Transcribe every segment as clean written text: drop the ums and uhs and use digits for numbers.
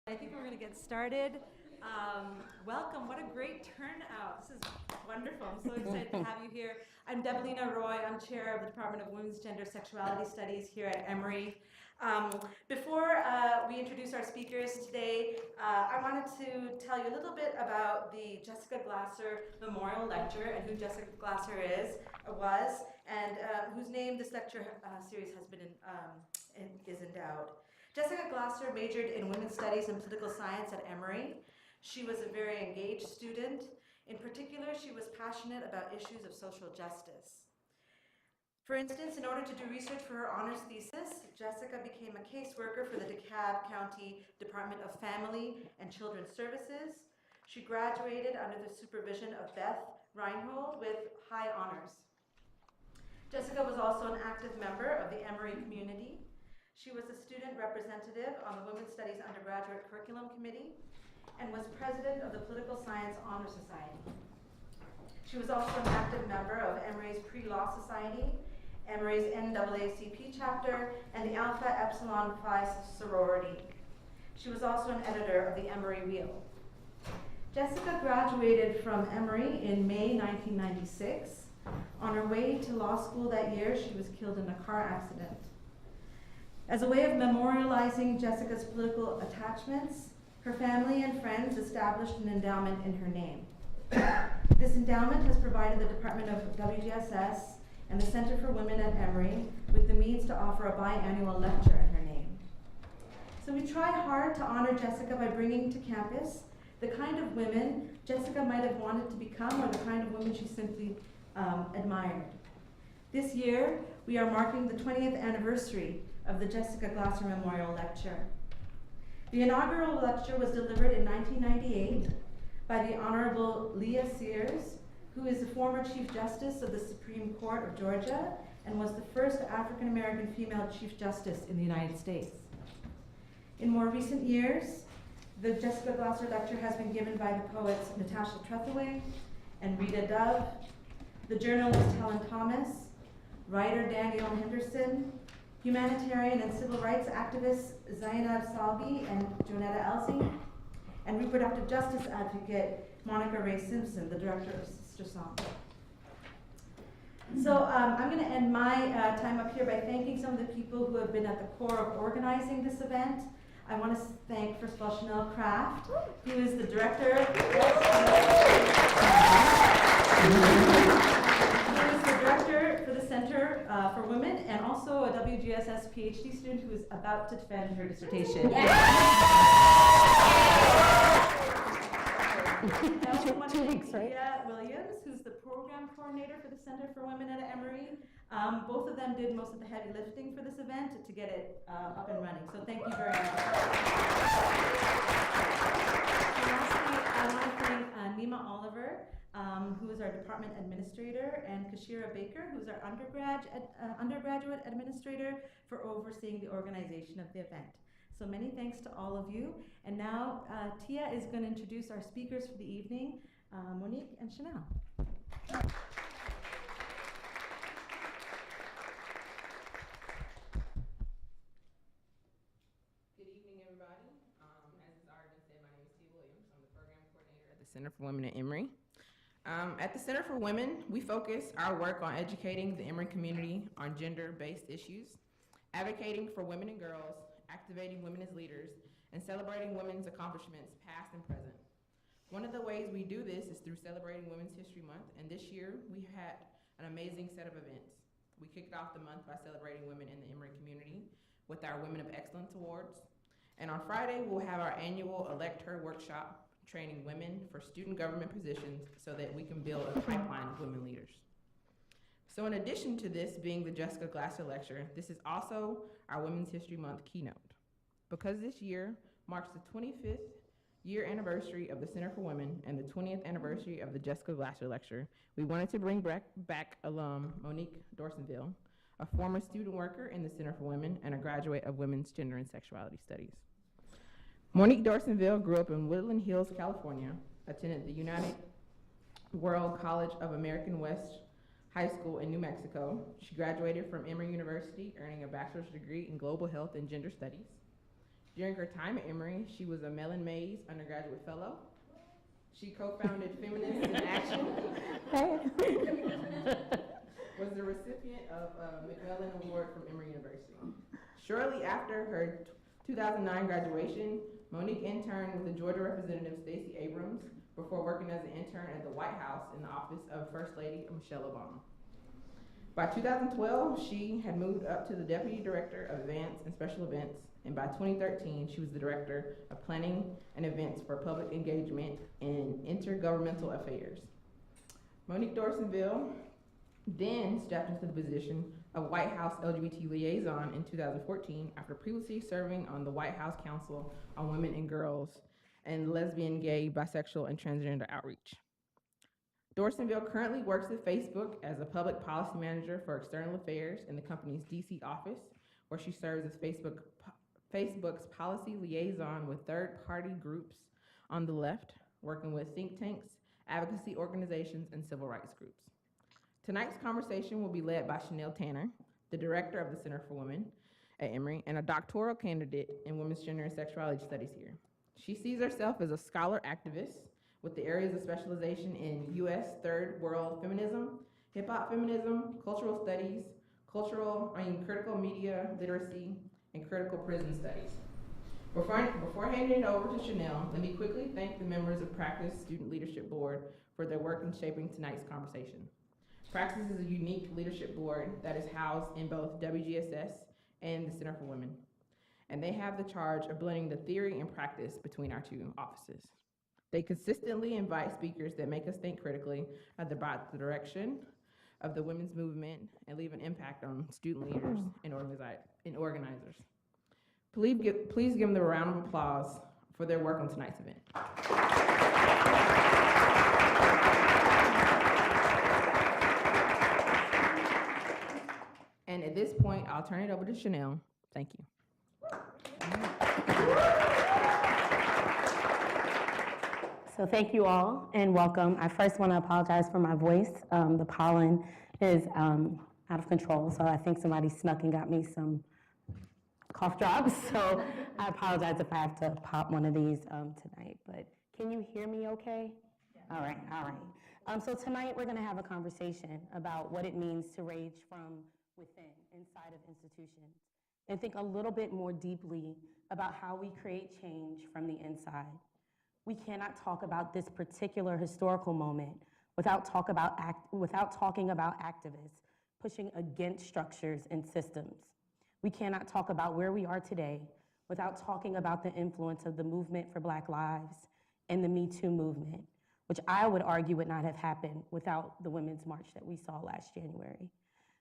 I think we're going to get started. Welcome. What a great turnout. This is wonderful. I'm so excited to have you here. I'm Debelina Roy. I'm chair of the Department of Women's Gender Sexuality Studies here at Emory. Before we introduce our speakers today, I wanted to tell you a little bit about the Jessica Glasser Memorial Lecture and who Jessica Glasser was, and whose name this lecture series has been is endowed. Jessica Glasser majored in women's studies and political science at Emory. She was a very engaged student. In particular, she was passionate about issues of social justice. For instance, in order to do research for her honors thesis, Jessica became a caseworker for the DeKalb County Department of Family and Children's Services. She graduated under the supervision of Beth Reinhold with high honors. Jessica was also an active member of the Emory community. She was a student representative on the Women's Studies Undergraduate Curriculum Committee and was president of the Political Science Honor Society. She was also an active member of Emory's Pre-Law Society, Emory's NAACP chapter, and the Alpha Epsilon Phi sorority. She was also an editor of the Emory Wheel. Jessica graduated from Emory in May 1996. On her way to law school that year, she was killed in a car accident. As a way of memorializing Jessica's political attachments, her family and friends established an endowment in her name. This endowment has provided the Department of WGSS and the Center for Women at Emory with the means to offer a biannual lecture in her name. So we try hard to honor Jessica by bringing to campus the kind of women Jessica might have wanted to become or the kind of women she simply admired. This year, we are marking the 20th anniversary of the Jessica Glasser Memorial Lecture. The inaugural lecture was delivered in 1998 by the Honorable Leah Sears, who is the former Chief Justice of the Supreme Court of Georgia and was the first African-American female Chief Justice in the United States. In more recent years, the Jessica Glasser Lecture has been given by the poets Natasha Trethewey and Rita Dove, the journalist Helen Thomas, writer Daniel Henderson, humanitarian and civil rights activists Zainab Salbi and Jonetta Elsey, and reproductive justice advocate Monica Ray Simpson, the director of Sister Song. So I'm going to end my time up here by thanking some of the people who have been at the core of organizing this event. I want to thank, first of all, Chanel Kraft, who is the director. For the Center for Women, and also a WGSS PhD student who is about to defend her dissertation. I also want to thank Tia Williams, who's the program coordinator for the Center for Women at Emory. Both of them did most of the heavy lifting for this event to get it up and running, so thank you very much. And lastly, I want to thank Nima Oliver, who is our department administrator, and Kashira Baker, who's our undergraduate administrator, for overseeing the organization of the event. So many thanks to all of you. And now Tia is going to introduce our speakers for the evening, Monique and Chanel. Good evening, everybody. As it's already been said, my name is Tia Williams. I'm the program coordinator at the Center for Women at Emory. At the Center for Women, we focus our work on educating the Emory community on gender-based issues, advocating for women and girls, activating women as leaders, and celebrating women's accomplishments past and present. One of the ways we do this is through celebrating Women's History Month, and this year we had an amazing set of events. We kicked off the month by celebrating women in the Emory community with our Women of Excellence Awards, and on Friday we'll have our annual Elect Her workshop, training women for student government positions so that we can build a pipeline of women leaders. So in addition to this being the Jessica Glasser Lecture, this is also our Women's History Month keynote. Because this year marks the 25th year anniversary of the Center for Women and the 20th anniversary of the Jessica Glasser Lecture, we wanted to bring back alum Monique Dorsainvil, a former student worker in the Center for Women and a graduate of Women's Gender and Sexuality Studies. Monique Dorsainvil grew up in Woodland Hills, California, attended the United World College of American West High School in New Mexico. She graduated from Emory University, earning a bachelor's degree in global health and gender studies. During her time at Emory, she was a Mellon Mays undergraduate fellow. She co-founded Feminists in Action. Was the recipient of a McMillan Award from Emory University. Shortly after her 2009 graduation, Monique interned with the Georgia Representative Stacey Abrams before working as an intern at the White House in the office of First Lady Michelle Obama. By 2012, she had moved up to the Deputy Director of Advanced and Special Events, and by 2013, she was the Director of Planning and Events for Public Engagement in Intergovernmental Affairs. Monique Dorsainvil then stepped into the position of White House LGBT liaison in 2014 after previously serving on the White House Council on Women and Girls and Lesbian, Gay, Bisexual, and Transgender Outreach. Dorsainvil currently works at Facebook as a public policy manager for external affairs in the company's DC office, where she serves as Facebook's policy liaison with third-party groups on the left, working with think tanks, advocacy organizations, and civil rights groups. Tonight's conversation will be led by Chanel Tanner, the director of the Center for Women at Emory and a doctoral candidate in women's gender and sexuality studies here. She sees herself as a scholar activist with the areas of specialization in U.S. third world feminism, hip-hop feminism, cultural studies, critical media literacy, and critical prison studies. Before handing it over to Chanel, let me quickly thank the members of Practice Student Leadership Board for their work in shaping tonight's conversation. Praxis is a unique leadership board that is housed in both WGSS and the Center for Women, and they have the charge of blending the theory and practice between our two offices. They consistently invite speakers that make us think critically about the direction of the women's movement and leave an impact on student leaders and organizers. Please give them a round of applause for their work on tonight's event. And at this point, I'll turn it over to Chanel. Thank you. So thank you all and welcome. I first want to apologize for my voice. The pollen is out of control, so I think somebody snuck and got me some cough drops. So I apologize if I have to pop one of these tonight. But can you hear me okay? Yeah. All right. So tonight we're going to have a conversation about what it means to rage from within, inside of institutions, and think a little bit more deeply about how we create change from the inside. We cannot talk about this particular historical moment without talking about activists pushing against structures and systems. We cannot talk about where we are today without talking about the influence of the movement for Black lives and the Me Too movement, which I would argue would not have happened without the Women's March that we saw last January.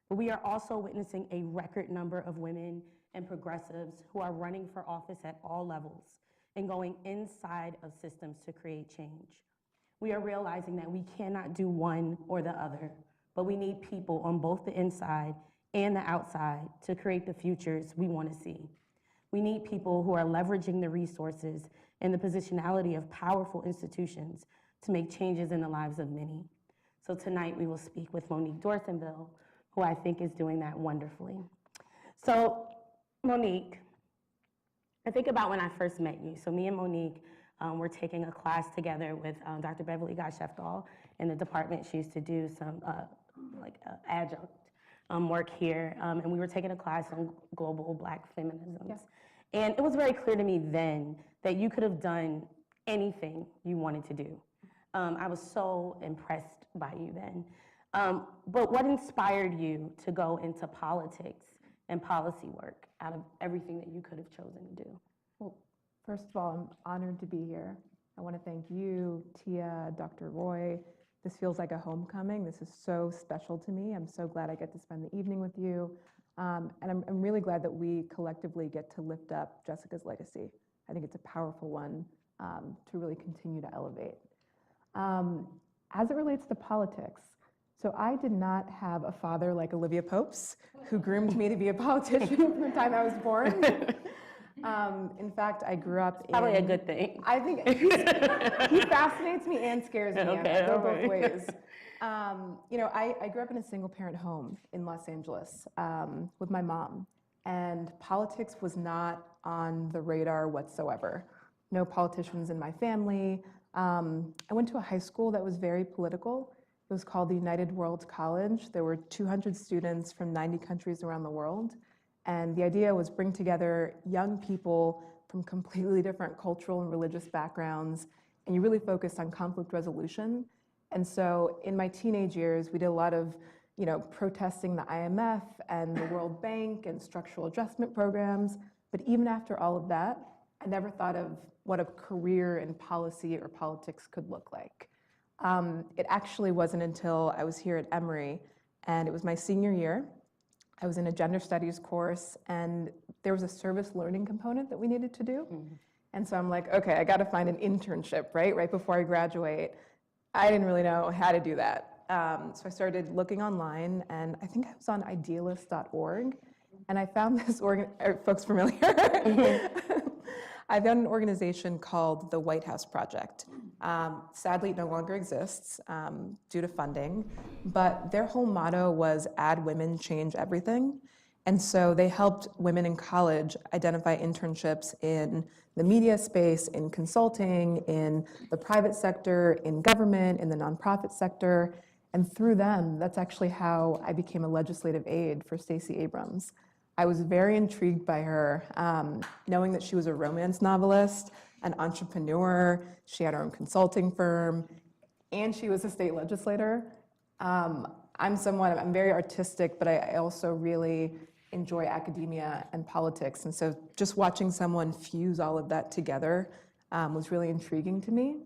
But we are also witnessing a record number of women and progressives who are running for office at all levels and going inside of systems to create change. We are realizing that we cannot do one or the other, but we need people on both the inside and the outside to create the futures we want to see. We need people who are leveraging the resources and the positionality of powerful institutions to make changes in the lives of many. So tonight we will speak with Monique Dorsainvil, who I think is doing that wonderfully. So Monique, I think about when I first met you. So me and Monique were taking a class together with Dr. Beverly Gottschalk in the department. She used to do some adjunct work here, and we were taking a class on global Black feminisms. Yeah. And it was very clear to me then that you could have done anything you wanted to do. I was so impressed by you then. But what inspired you to go into politics and policy work out of everything that you could have chosen to do? Well, first of all, I'm honored to be here. I want to thank you, Tia, Dr. Roy. This feels like a homecoming. This is so special to me. I'm so glad I get to spend the evening with you. And I'm really glad that we collectively get to lift up Jessica's legacy. I think it's a powerful one to really continue to elevate. As it relates to politics, so I did not have a father like Olivia Pope's who groomed me to be a politician from the time I was born. In fact, I grew up Probably a good thing. I think he fascinates me and scares me. Okay, I go both ways. I grew up in a single parent home in Los Angeles with my mom. and politics was not on the radar whatsoever. No politicians in my family. I went to a high school that was very political. It was called the United World College. There were 200 students from 90 countries around the world. And the idea was bring together young people from completely different cultural and religious backgrounds, and you really focused on conflict resolution. And so in my teenage years, we did a lot of protesting the IMF and the World Bank and structural adjustment programs. But even after all of that, I never thought of what a career in policy or politics could look like. It actually wasn't until I was here at Emory, and it was my senior year. I was in a gender studies course, and there was a service learning component that we needed to do. And so I'm like, okay, I got to find an internship, right before I graduate. I didn't really know how to do that. So I started looking online, and I think I was on idealist.org, and I found this are folks familiar? I found an organization called the White House Project. Sadly, it no longer exists due to funding, but their whole motto was add women, change everything. And so they helped women in college identify internships in the media space, in consulting, in the private sector, in government, in the nonprofit sector. And through them, that's actually how I became a legislative aide for Stacey Abrams. I was very intrigued by her, knowing that she was a romance novelist, an entrepreneur, she had her own consulting firm, and she was a state legislator. I'm very artistic, but I also really enjoy academia and politics. And so just watching someone fuse all of that together was really intriguing to me.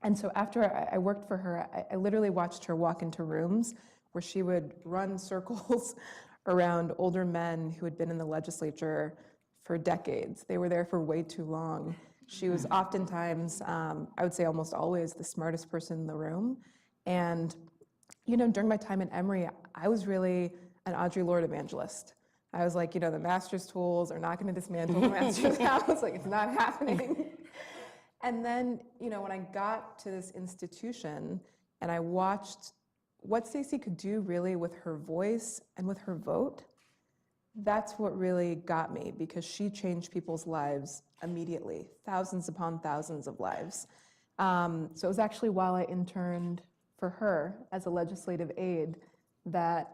And so after I worked for her, I literally watched her walk into rooms where she would run circles around older men who had been in the legislature for decades. They were there for way too long. She was oftentimes, I would say almost always, the smartest person in the room. And during my time at Emory, I was really an Audre Lorde evangelist. I was like, the master's tools are not going to dismantle the master's house. Like, it's not happening. And then, when I got to this institution and I watched what Stacey could do really with her voice and with her vote, that's what really got me, because she changed people's lives immediately, thousands upon thousands of lives. So it was actually while I interned for her as a legislative aide that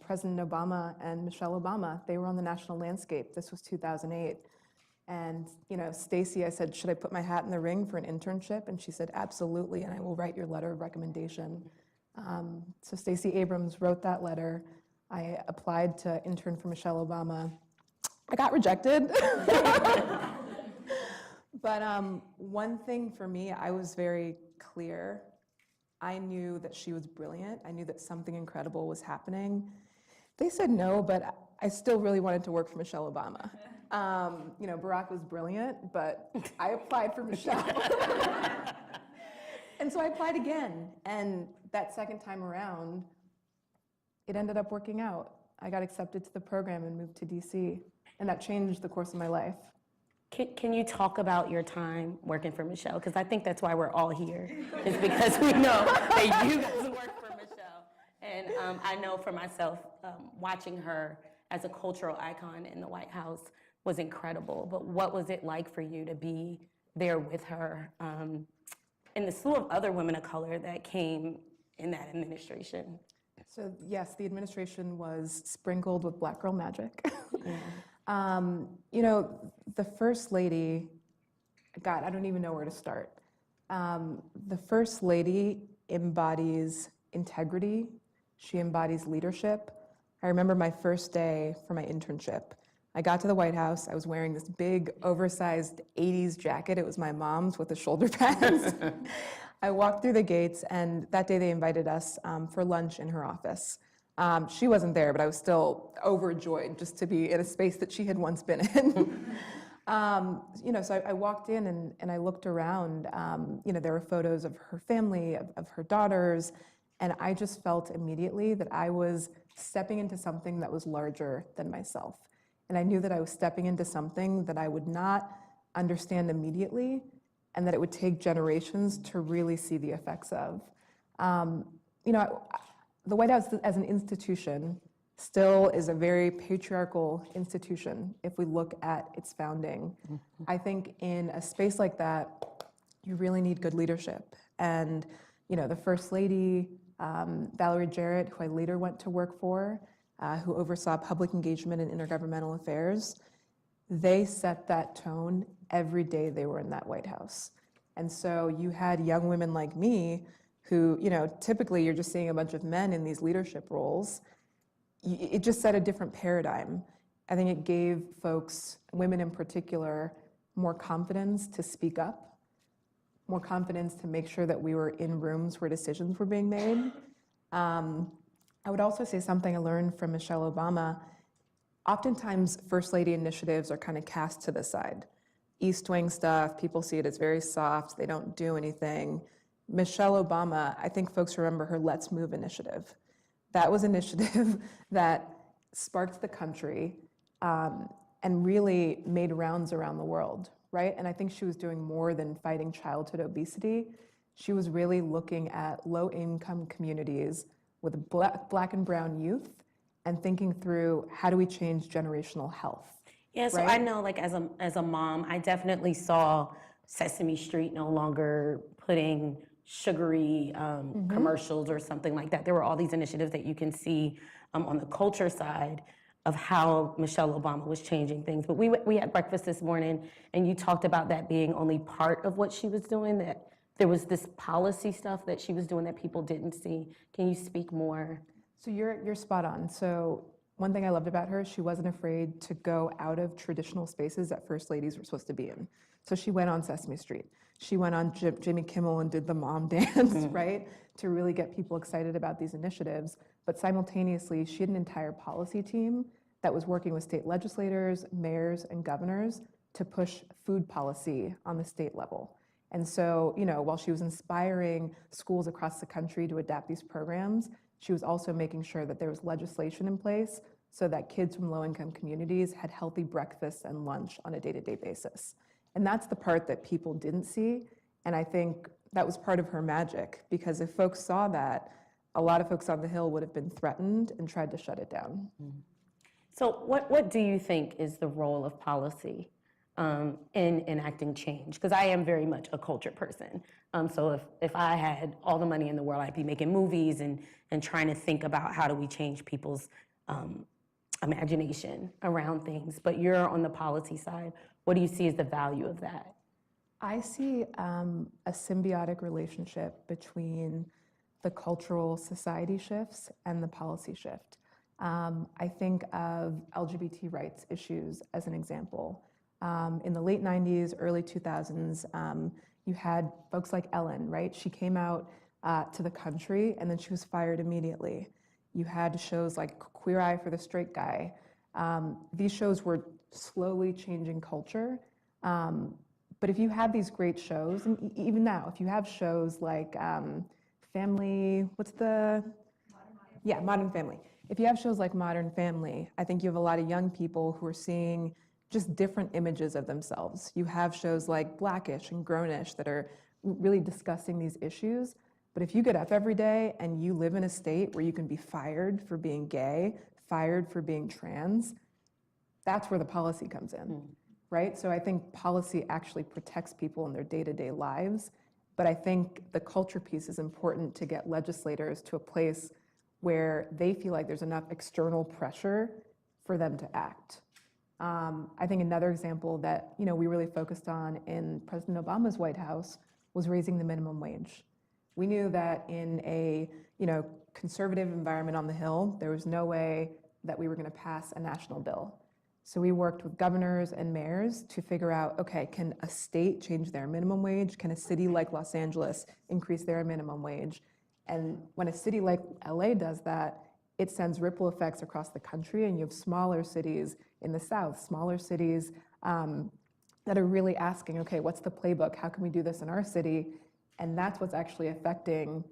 President Obama and Michelle Obama, they were on the national landscape. This was 2008. And, Stacey, I said, should I put my hat in the ring for an internship? And she said, absolutely, and I will write your letter of recommendation. So Stacey Abrams wrote that letter. I applied to intern for Michelle Obama. I got rejected. But one thing for me, I was very clear. I knew that she was brilliant. I knew that something incredible was happening. They said no, but I still really wanted to work for Michelle Obama. Barack was brilliant, but I applied for Michelle. And so I applied again. And that second time around, it ended up working out. I got accepted to the program and moved to DC. And that changed the course of my life. Can you talk about your time working for Michelle? Because I think that's why we're all here, is because we know that you guys work for Michelle. And I know for myself, watching her as a cultural icon in the White House was incredible. But what was it like for you to be there with her and the slew of other women of color that came in that administration? So yes, the administration was sprinkled with black girl magic. Yeah. The First Lady, God, I don't even know where to start. The First Lady embodies integrity. She embodies leadership. I remember my first day for my internship. I got to the White House. I was wearing this big, oversized 80s jacket. It was my mom's with the shoulder pads. I walked through the gates, and that day they invited us for lunch in her office. She wasn't there, but I was still overjoyed just to be in a space that she had once been in. So I walked in and I looked around. There were photos of her family, of her daughters, and I just felt immediately that I was stepping into something that was larger than myself. And I knew that I was stepping into something that I would not understand immediately, and that it would take generations to really see the effects of. The White House as an institution still is a very patriarchal institution if we look at its founding. I think in a space like that, you really need good leadership. And the First Lady, Valerie Jarrett, who I later went to work for, who oversaw public engagement in intergovernmental affairs, they set that tone every day they were in that White House. And so you had young women like me who, typically you're just seeing a bunch of men in these leadership roles. It just set a different paradigm. I think it gave folks, women in particular, more confidence to speak up, more confidence to make sure that we were in rooms where decisions were being made. I would also say something I learned from Michelle Obama. Oftentimes, First Lady initiatives are kind of cast to the side. East Wing stuff, people see it as very soft, they don't do anything. Michelle Obama, I think folks remember her Let's Move initiative. That was an initiative that sparked the country and really made rounds around the world, right? And I think she was doing more than fighting childhood obesity. She was really looking at low-income communities with black and brown youth and thinking through how do we change generational health. Yeah, so right? I know, like, as a mom, I definitely saw Sesame Street no longer putting sugary commercials or something like that. There were all these initiatives that you can see on the culture side of how Michelle Obama was changing things. But we had breakfast this morning, and you talked about that being only part of what she was doing, that there was this policy stuff that she was doing that people didn't see. Can you speak more? So you're spot on. So one thing I loved about her, she wasn't afraid to go out of traditional spaces that First Ladies were supposed to be in. So she went on Sesame Street. She went on Jimmy Kimmel and did the mom dance, right? To really get people excited about these initiatives. But simultaneously, she had an entire policy team that was working with state legislators, mayors, and governors to push food policy on the state level. And so, while she was inspiring schools across the country to adapt these programs, she was also making sure that there was legislation in place so that kids from low-income communities had healthy breakfasts and lunch on a day-to-day basis. And that's the part that people didn't see. And I think that was part of her magic, because if folks saw that, a lot of folks on the Hill would have been threatened and tried to shut it down. So what do you think is the role of policy in enacting change? Because I am very much a culture person. So if I had all the money in the world, I'd be making movies and trying to think about how do we change people's imagination around things. But you're on the policy side. What do you see as the value of that? I see a symbiotic relationship between the cultural society shifts and the policy shift. I think of LGBT rights issues as an example. In the late 90s, early 2000s, you had folks like Ellen, right? She came out to the country and then she was fired immediately. You had shows like Queer Eye for the Straight Guy. These shows were slowly changing culture. But if you have these great shows, and even now, if you have shows like Family, Modern Family. If you have shows like Modern Family, I think you have a lot of young people who are seeing just different images of themselves. You have shows like Blackish and Grownish that are really discussing these issues. But if you get up every day and you live in a state where you can be fired for being gay, fired for being trans, that's where the policy comes in, right? So I think policy actually protects people in their day-to-day lives. But I think the culture piece is important to get legislators to a place where they feel like there's enough external pressure for them to act. I think another example that we really focused on in President Obama's White House was raising the minimum wage. We knew that in a conservative environment on the Hill, there was no way that we were going to pass a national bill. So we worked with governors and mayors to figure out, okay, can a state change their minimum wage? Can a city like Los Angeles increase their minimum wage? And when a city like LA does that, it sends ripple effects across the country, and you have smaller cities in the South, smaller cities that are really asking, okay, what's the playbook? How can we do this in our city? And that's what's actually affecting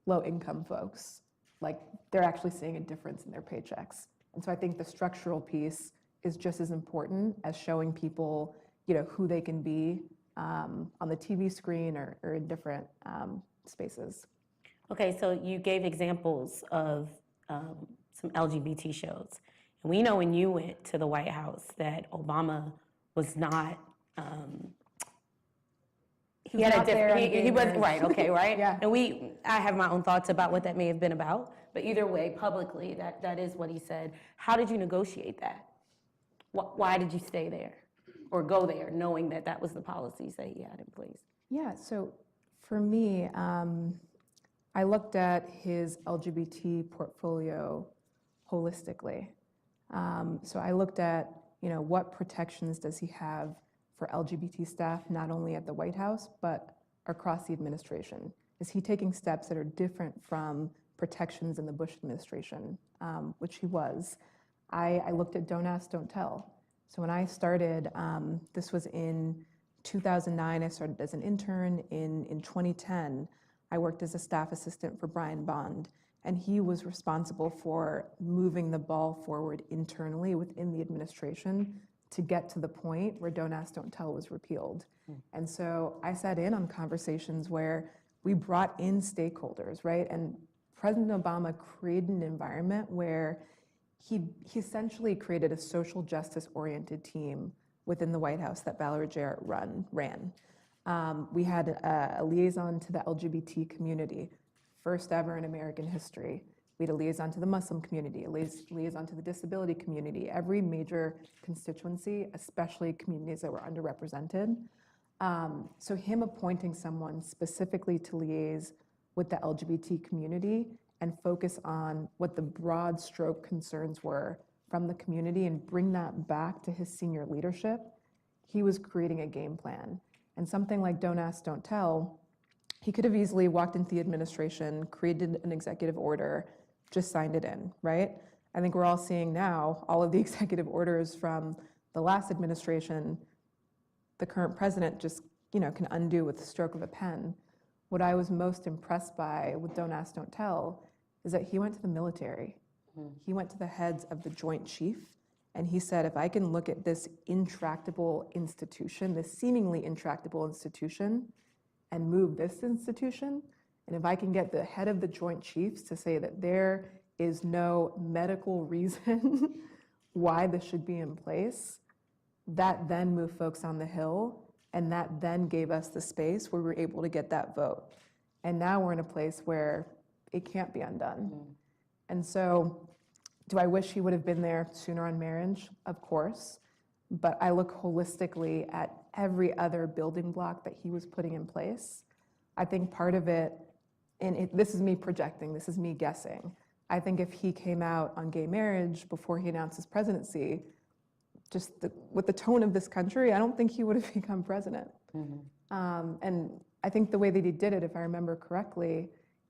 low-income folks. Like, they're actually seeing a difference in their paychecks. And so I think the structural piece is just as important as showing people, who they can be on the TV screen or in different spaces. Okay, so you gave examples of some LGBT shows. And we know when you went to the White House that Obama was not, he had a not there different, on gay he was, marriage. right, okay, right? Yeah. And I have my own thoughts about what that may have been about, but either way, publicly, that is what he said. How did you negotiate that? Why did you stay there or go there knowing that that was the policies that he had in place? Yeah, so for me, I looked at his LGBT portfolio holistically. So I looked at, what protections does he have for LGBT staff, not only at the White House, but across the administration? Is he taking steps that are different from protections in the Bush administration, which he was? I looked at Don't Ask, Don't Tell. So when I started, this was in 2009, I started as an intern. In 2010, I worked as a staff assistant for Brian Bond, and he was responsible for moving the ball forward internally within the administration to get to the point where Don't Ask, Don't Tell was repealed. And so I sat in on conversations where we brought in stakeholders, right? And President Obama created an environment where he essentially created a social justice-oriented team within the White House that Valerie Jarrett ran. We had a liaison to the LGBT community, first ever in American history. We had a liaison to the Muslim community, a liaison to the disability community, every major constituency, especially communities that were underrepresented. So him appointing someone specifically to liaise with the LGBT community and focus on what the broad stroke concerns were from the community and bring that back to his senior leadership, he was creating a game plan. And something like Don't Ask, Don't Tell, he could have easily walked into the administration, created an executive order, just signed it in, right? I think we're all seeing now all of the executive orders from the last administration, the current president just, can undo with the stroke of a pen. What I was most impressed by with Don't Ask, Don't Tell is that he went to the military. He went to the heads of the Joint Chief, and he said, if I can look at this intractable institution, this seemingly intractable institution, and move this institution, and if I can get the head of the Joint Chiefs to say that there is no medical reason why this should be in place, that then moved folks on the Hill, and that then gave us the space where we were able to get that vote. And now we're in a place where it can't be undone. And so, do I wish he would have been there sooner on marriage? Of course. But I look holistically at every other building block that he was putting in place. I think part of it, this is me projecting, this is me guessing. I think if he came out on gay marriage before he announced his presidency, with the tone of this country, I don't think he would have become president. And I think the way that he did it, if I remember correctly,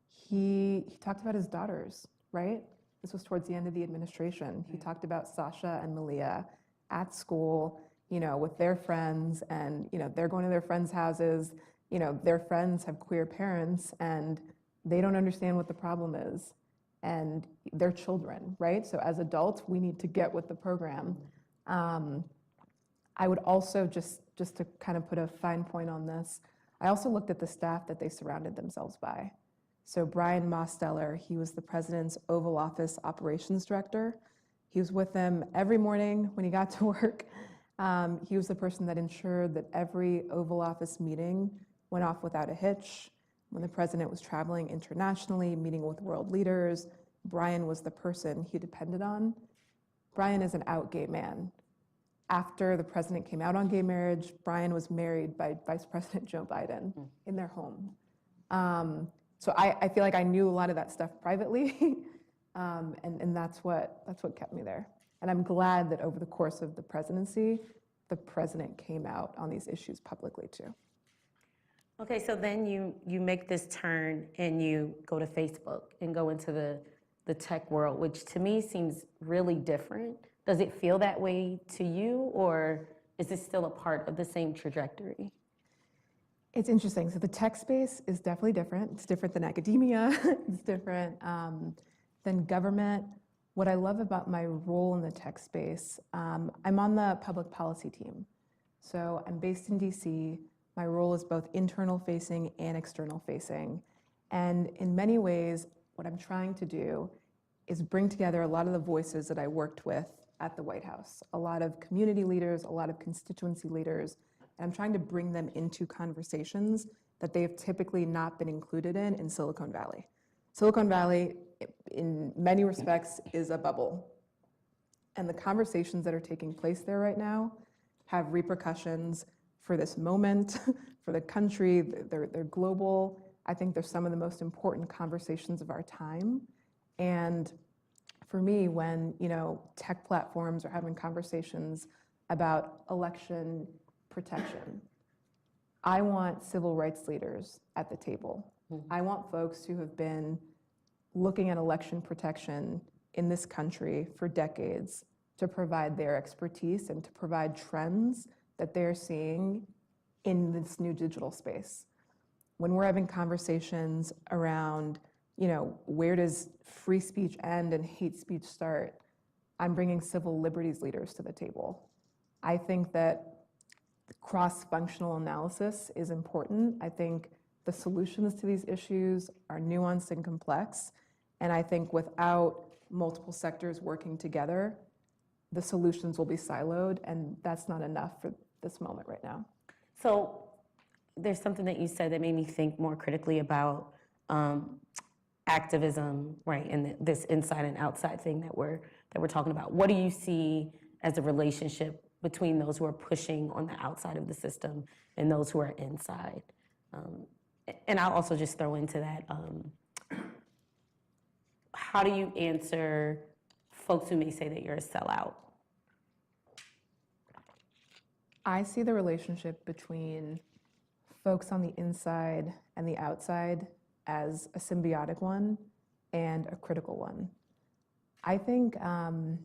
he talked about his daughters, right? This was towards the end of the administration. He talked about Sasha and Malia at school, with their friends, and they're going to their friends' houses. Their friends have queer parents, and they don't understand what the problem is, and they're children, right? So as adults, we need to get with the program. I would also just to kind of put a fine point on this, I also looked at the staff that they surrounded themselves by. So Brian Mosteller, he was the president's Oval Office operations director. He was with them every morning when he got to work. He was the person that ensured that every Oval Office meeting went off without a hitch. When the president was traveling internationally, meeting with world leaders, Brian was the person he depended on. Brian is an out gay man. After the president came out on gay marriage, Brian was married by Vice President Joe Biden in their home. So I feel like I knew a lot of that stuff privately, and that's what kept me there. And I'm glad that over the course of the presidency, the president came out on these issues publicly too. Okay, so then you make this turn and you go to Facebook and go into the tech world, which to me seems really different. Does it feel that way to you, or is it still a part of the same trajectory? It's interesting. So the tech space is definitely different. It's different than academia. It's different than government. What I love about my role in the tech space, I'm on the public policy team. So I'm based in DC. My role is both internal facing and external facing. And in many ways, what I'm trying to do is bring together a lot of the voices that I worked with at the White House, a lot of community leaders, a lot of constituency leaders, and I'm trying to bring them into conversations that they have typically not been included in Silicon Valley. Silicon Valley, in many respects, is a bubble. And the conversations that are taking place there right now have repercussions for this moment, for the country. They're global. I think they're some of the most important conversations of our time. And for me, when tech platforms are having conversations about election protection, I want civil rights leaders at the table. I want folks who have been looking at election protection in this country for decades to provide their expertise and to provide trends that they're seeing in this new digital space. When we're having conversations around, where does free speech end and hate speech start, I'm bringing civil liberties leaders to the table. I think that cross-functional analysis is important. I think the solutions to these issues are nuanced and complex, and I think without multiple sectors working together, the solutions will be siloed, and that's not enough for this moment right now. So there's something that you said that made me think more critically about activism, right, and this inside and outside thing that we're talking about. What do you see as a relationship between those who are pushing on the outside of the system and those who are inside? And I'll also just throw into that, how do you answer folks who may say that you're a sellout? I see the relationship between folks on the inside and the outside as a symbiotic one and a critical one. I think no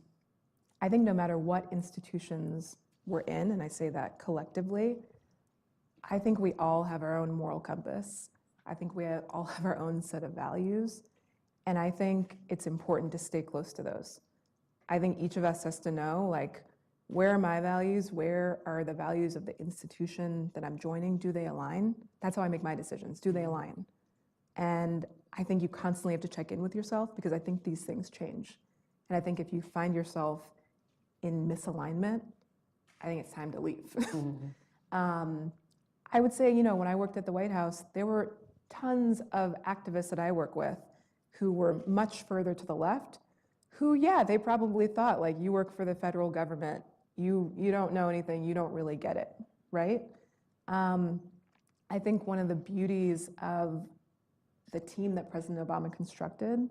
matter what institutions we're in, and I say that collectively, I think we all have our own moral compass. I think we all have our own set of values, and I think it's important to stay close to those. I think each of us has to know, where are my values? Where are the values of the institution that I'm joining? Do they align? That's how I make my decisions. Do they align? And I think you constantly have to check in with yourself, because I think these things change. And I think if you find yourself in misalignment, I think it's time to leave. I would say, when I worked at the White House, there were tons of activists that I work with who were much further to the left, who, they probably thought, you work for the federal government, you don't know anything, you don't really get it, right? I think one of the beauties of the team that President Obama constructed,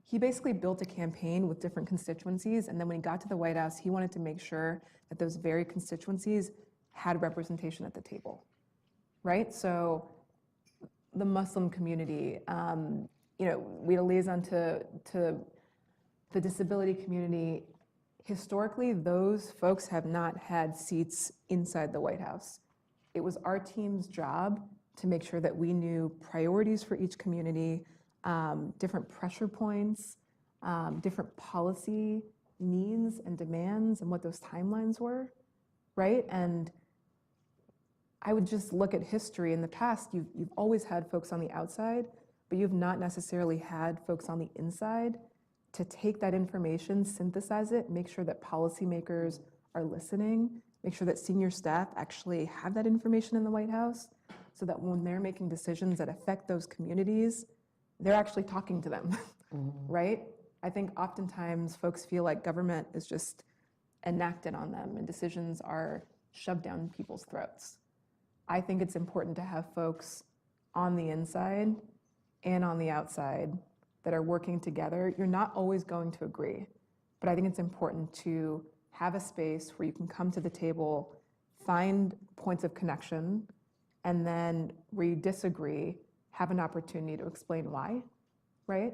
he basically built a campaign with different constituencies, and then when he got to the White House, he wanted to make sure that those very constituencies had representation at the table, right? So the Muslim community, we had a liaison to the disability community. Historically, those folks have not had seats inside the White House. It was our team's job to make sure that we knew priorities for each community, different pressure points, different policy needs and demands, and what those timelines were, right? And I would just look at history. In the past, you've always had folks on the outside, but you've not necessarily had folks on the inside to take that information, synthesize it, make sure that policymakers are listening, make sure that senior staff actually have that information in the White House, so that when they're making decisions that affect those communities, they're actually talking to them, right? I think oftentimes folks feel like government is just enacted on them and decisions are shoved down people's throats. I think it's important to have folks on the inside and on the outside that are working together. You're not always going to agree, but I think it's important to have a space where you can come to the table, find points of connection, and then where you disagree, have an opportunity to explain why, right?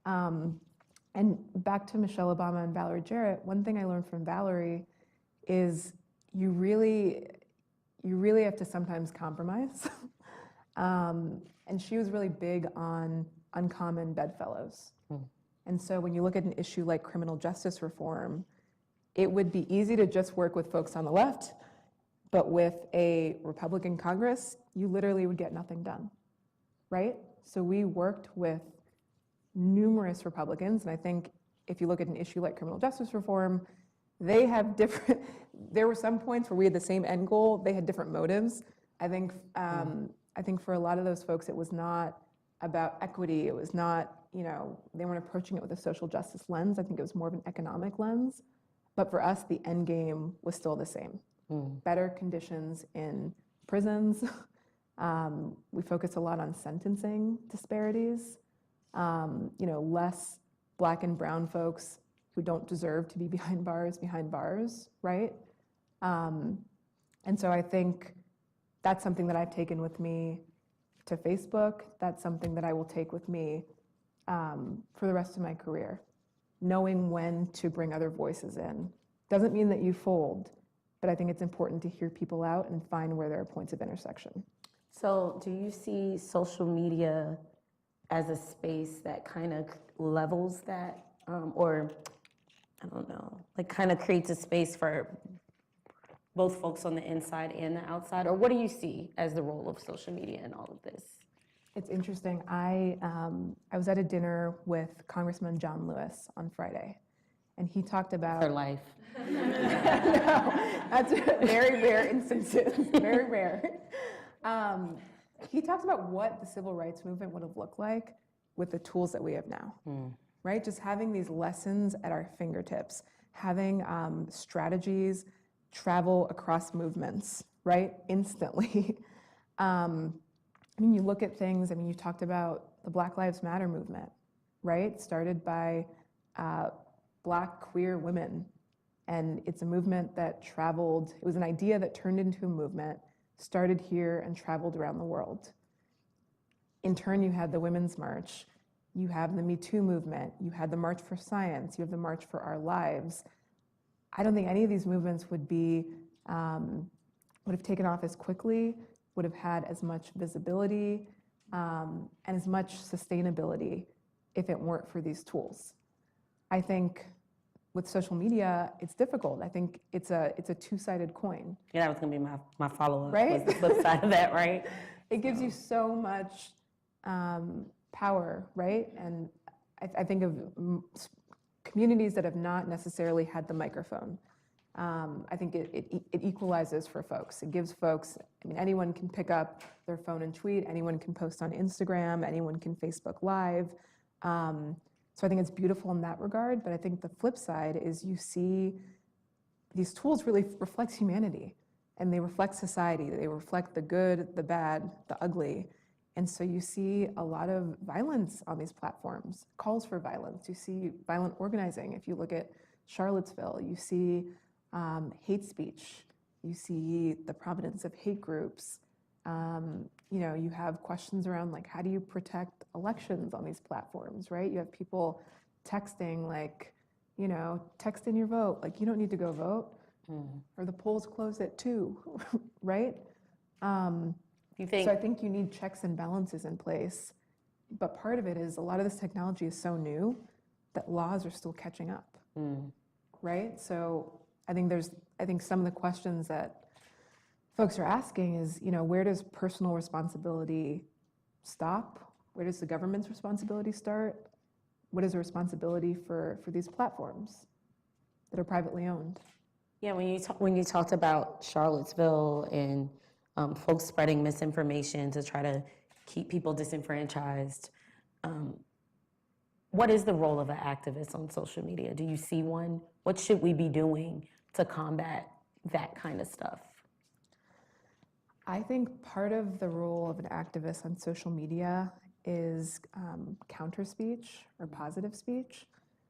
And back to Michelle Obama and Valerie Jarrett, one thing I learned from Valerie is you really have to sometimes compromise. And she was really big on uncommon bedfellows. And so when you look at an issue like criminal justice reform, it would be easy to just work with folks on the left, but with a Republican Congress, you literally would get nothing done, right? So we worked with numerous Republicans, and I think if you look at an issue like criminal justice reform, they have different, there were some points where we had the same end goal, they had different motives. I think for a lot of those folks, it was not about equity, it was not, they weren't approaching it with a social justice lens. I think it was more of an economic lens. But for us, the end game was still the same. Better conditions in prisons. We focus a lot on sentencing disparities. Less Black and brown folks who don't deserve to be behind bars, right? And so I think that's something that I've taken with me to Facebook. That's something that I will take with me for the rest of my career. Knowing when to bring other voices in. Doesn't mean that you fold, but I think it's important to hear people out and find where there are points of intersection. So do you see social media as a space that kind of levels that, or I don't know, like kind of creates a space for both folks on the inside and the outside? Or what do you see as the role of social media in all of this? It's interesting. I was at a dinner with Congressman John Lewis on Friday, and he talked about Her life. No, that's very rare instances, very rare. He talked about what the civil rights movement would have looked like with the tools that we have now, right? Just having these lessons at our fingertips, having strategies travel across movements, right, instantly. You look at things, you talked about the Black Lives Matter movement, right? Started by Black queer women. And it's a movement that traveled, it was an idea that turned into a movement, started here and traveled around the world. In turn, you had the Women's March, you have the Me Too movement, you had the March for Science, you have the March for Our Lives. I don't think any of these movements would have taken off as quickly, would have had as much visibility and as much sustainability if it weren't for these tools. I think with social media, it's difficult. I think it's a two-sided coin. Yeah, that was gonna be my follow-up. Right? Was the flip side of that, right? It gives you so much power, right? And I think of communities that have not necessarily had the microphone. I think it equalizes for folks. It gives folks, anyone can pick up their phone and tweet, anyone can post on Instagram, anyone can Facebook Live. So I think it's beautiful in that regard, but I think the flip side is you see these tools really reflect humanity, and they reflect society. They reflect the good, the bad, the ugly. And so you see a lot of violence on these platforms, calls for violence. You see violent organizing. If you look at Charlottesville, you see hate speech. You see the prominence of hate groups. You have questions around how do you protect elections on these platforms, right? You have people texting text in your vote, you don't need to go vote, or the polls close at 2, right? You think? So I think you need checks and balances in place, but part of it is a lot of this technology is so new that laws are still catching up, right? So I think some of the questions that folks are asking is, where does personal responsibility stop? Where does the government's responsibility start? What is the responsibility for these platforms that are privately owned? Yeah, when you talked about Charlottesville and folks spreading misinformation to try to keep people disenfranchised, what is the role of an activist on social media? Do you see one? What should we be doing to combat that kind of stuff? I think part of the role of an activist on social media is counter speech or positive speech.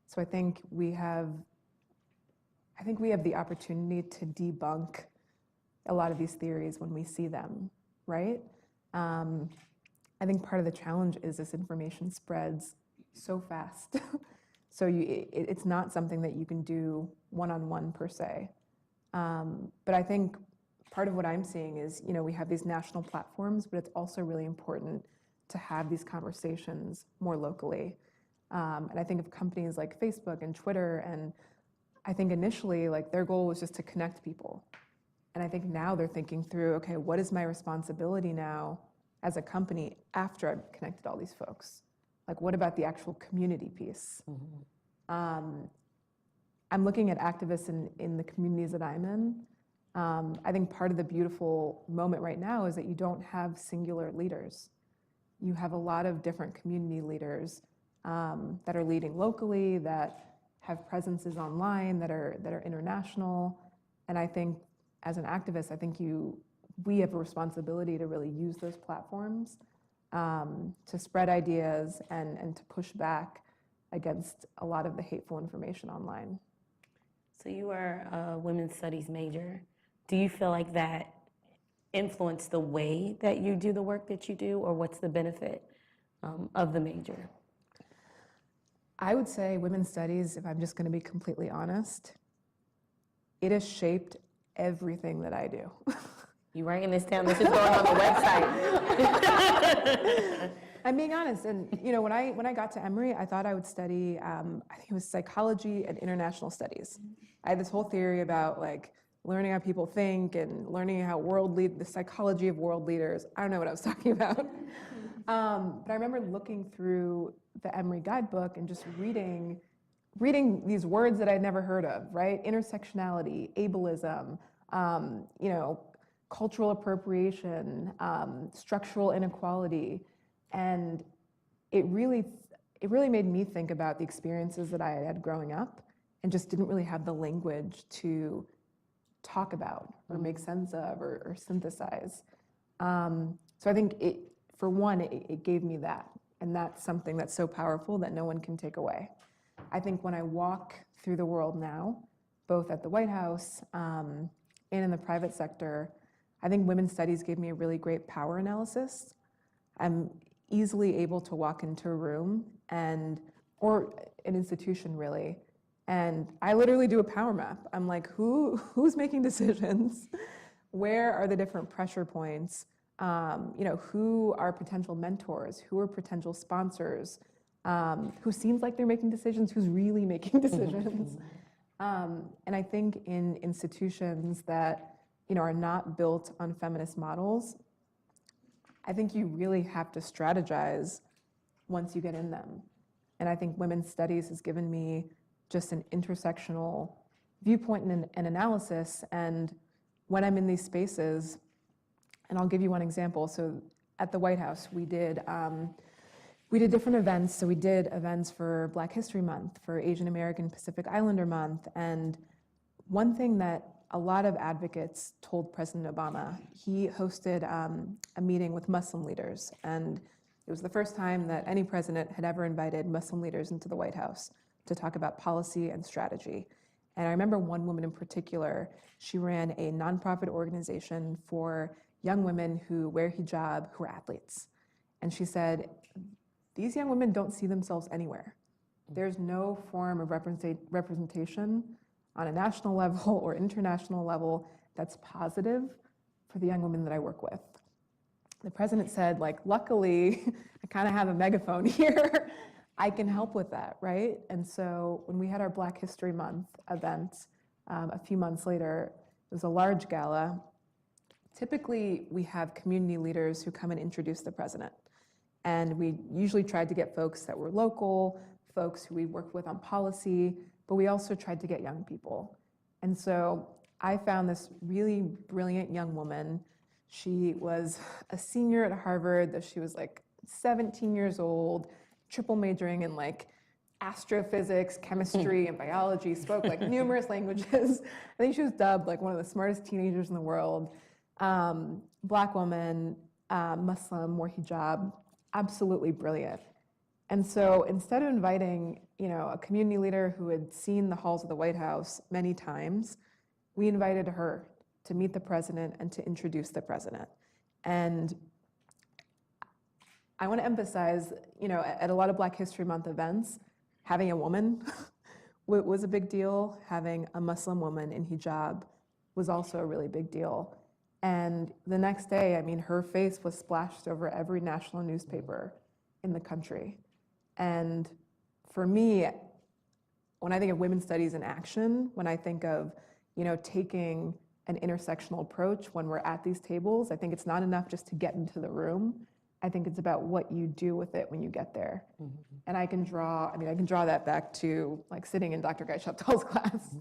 So I think we have the opportunity to debunk a lot of these theories when we see them, right? I think part of the challenge is this information spreads so fast. So it's not something that you can do one-on-one per se. But I think part of what I'm seeing is, we have these national platforms, but it's also really important to have these conversations more locally. And I think of companies like Facebook and Twitter, and I think initially, their goal was just to connect people. And I think now they're thinking through, okay, what is my responsibility now as a company after I've connected all these folks? Like, what about the actual community piece? I'm looking at activists in the communities that I'm in. I think part of the beautiful moment right now is that you don't have singular leaders. You have a lot of different community leaders that are leading locally, that have presences online, that are international. And I think as an activist, I think we have a responsibility to really use those platforms to spread ideas and to push back against a lot of the hateful information online. So you are a women's studies major. Do you feel like that influenced the way that you do the work that you do, or what's the benefit of the major? I would say women's studies, if I'm just going to be completely honest, it has shaped everything that I do. You writing this down? This is going on the website. I'm being honest, and when I got to Emory, I thought I would study. I think it was psychology and international studies. I had this whole theory about like learning how people think and learning how the psychology of world leaders. I don't know what I was talking about, but I remember looking through the Emory guidebook and just reading these words that I'd never heard of. Right, intersectionality, ableism, cultural appropriation, structural inequality. And it really made me think about the experiences that I had growing up and just didn't really have the language to talk about or make sense of or synthesize. So I think it gave me that. And that's something that's so powerful that no one can take away. I think when I walk through the world now, both at the White House and in the private sector, I think women's studies gave me a really great power analysis. I'm easily able to walk into a room or an institution really, and I literally do a power map. I'm like, who's making decisions? Where are the different pressure points? Who are potential mentors? Who are potential sponsors? Who seems like they're making decisions? Who's really making decisions? And I think in institutions that are not built on feminist models, I think you really have to strategize once you get in them. And I think women's studies has given me just an intersectional viewpoint and analysis. And when I'm in these spaces, and I'll give you one example. So at the White House, we did different events. So we did events for Black History Month, for Asian American Pacific Islander Month. And one thing that a lot of advocates told President Obama, he hosted a meeting with Muslim leaders. And it was the first time that any president had ever invited Muslim leaders into the White House to talk about policy and strategy. And I remember one woman in particular, she ran a nonprofit organization for young women who wear hijab, who are athletes. And she said, these young women don't see themselves anywhere. There's no form of representation on a national level or international level that's positive for the young women that I work with. The president said, luckily, I kind of have a megaphone here. I can help with that, right? And so when we had our Black History Month event a few months later, it was a large gala. Typically, we have community leaders who come and introduce the president. And we usually tried to get folks that were local, folks who we worked with on policy, but we also tried to get young people. And so I found this really brilliant young woman. She was a senior at Harvard, though she was 17 years old, triple majoring in astrophysics, chemistry, and biology, spoke numerous languages. I think she was dubbed one of the smartest teenagers in the world. Black woman, Muslim, wore hijab, absolutely brilliant. And so instead of inviting, a community leader who had seen the halls of the White House many times, we invited her to meet the president and to introduce the president. And I want to emphasize, at a lot of Black History Month events, having a woman was a big deal. Having a Muslim woman in hijab was also a really big deal. And the next day, her face was splashed over every national newspaper in the country. And for me, when I think of women's studies in action, when I think of, taking an intersectional approach when we're at these tables, I think it's not enough just to get into the room. I think it's about what you do with it when you get there. And I can draw that back to like sitting in Dr. Guy Sheptall's class.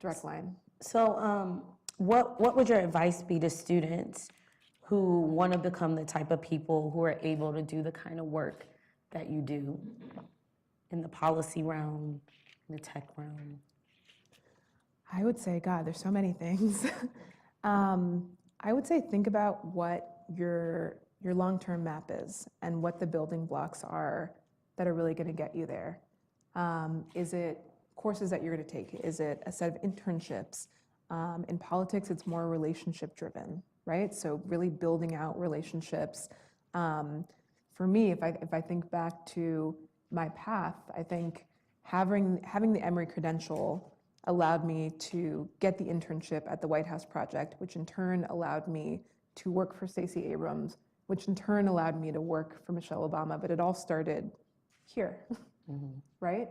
Direct line. So what would your advice be to students who want to become the type of people who are able to do the kind of work that you do in the policy realm, in the tech realm? I would say, God, there's so many things. I would say think about what your long-term map is and what the building blocks are that are really going to get you there. Is it courses that you're going to take? Is it a set of internships? In politics, it's more relationship driven, right? So really building out relationships. For me, if I think back to my path, I think having the Emory credential allowed me to get the internship at the White House Project, which in turn allowed me to work for Stacey Abrams, which in turn allowed me to work for Michelle Obama, but it all started here, right?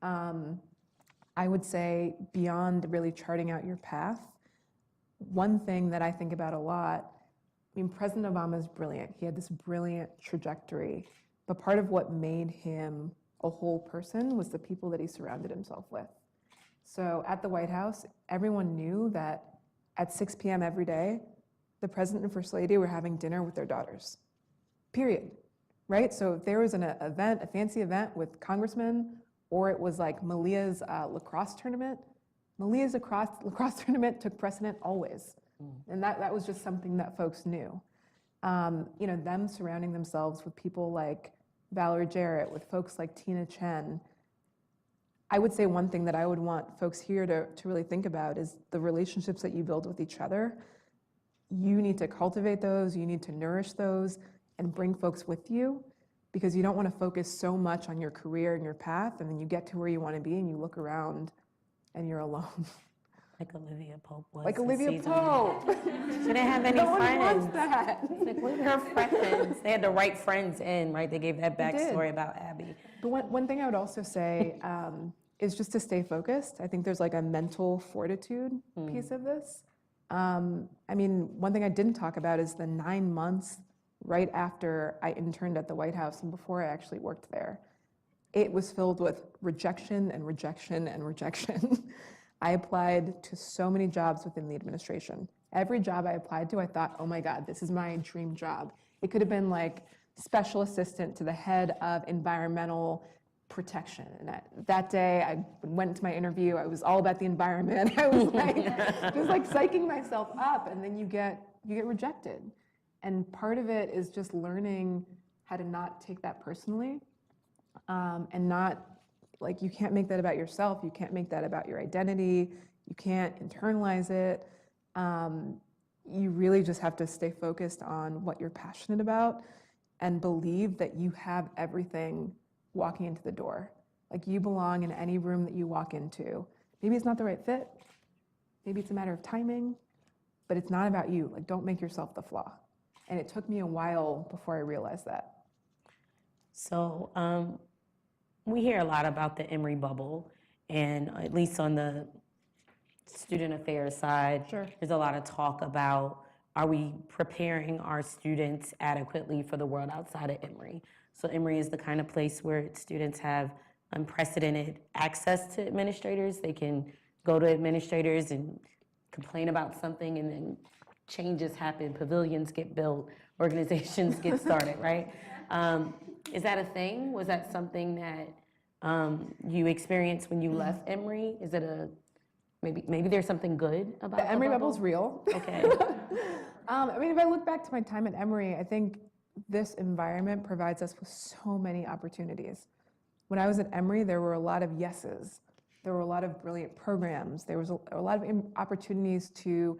I would say beyond really charting out your path, one thing that I think about a lot, I mean, President Obama is brilliant. He had this brilliant trajectory, but part of what made him a whole person was the people that he surrounded himself with. So at the White House, everyone knew that at 6 p.m. every day, the president and first lady were having dinner with their daughters, period, right? So if there was an event, a fancy event with congressmen, or it was like Malia's lacrosse tournament, Malia's lacrosse tournament took precedent always. And that was just something that folks knew. Them surrounding themselves with people like Valerie Jarrett, with folks like Tina Chen. I would say one thing that I would want folks here to really think about is the relationships that you build with each other. You need to cultivate those, you need to nourish those, and bring folks with you, because you don't want to focus so much on your career and your path, and then you get to where you want to be and you look around and you're alone. Like Olivia Pope was. Like this Olivia season. Pope. She didn't have any No one friends. wants that. It's like, what are her friends? They had the right friends in, right? They gave that They did. backstory about Abby. But one thing I would also say is just to stay focused. I think there's like a mental fortitude piece of this. One thing I didn't talk about is the 9 months right after I interned at the White House and before I actually worked there. It was filled with rejection and rejection and rejection. I applied to so many jobs within the administration. Every job I applied to, I thought, oh my God, this is my dream job. It could have been like special assistant to the head of environmental protection. And that day, I went to my interview. I was all about the environment. I was like, just like psyching myself up, and then you get rejected. And part of it is just learning how to not take that personally, and not, like, you can't make that about yourself. You can't make that about your identity. You can't internalize it. You really just have to stay focused on what you're passionate about and believe that you have everything walking into the door. Like, you belong in any room that you walk into. Maybe it's not the right fit. Maybe it's a matter of timing, but it's not about you. Like, don't make yourself the flaw. And it took me a while before I realized that. So we hear a lot about the Emory Bubble, and at least on the student affairs side, Sure. there's a lot of talk about, are we preparing our students adequately for the world outside of Emory? So Emory is the kind of place where students have unprecedented access to administrators. They can go to administrators and complain about something, and then changes happen, pavilions get built, organizations get started, right? Is that a thing? Was that something that you experienced when you left Emory? Is it maybe there's something good about The Emory Bubble's real. Okay. If I look back to my time at Emory, I think this environment provides us with so many opportunities. When I was at Emory, there were a lot of yeses. There were a lot of brilliant programs. There was a lot of opportunities to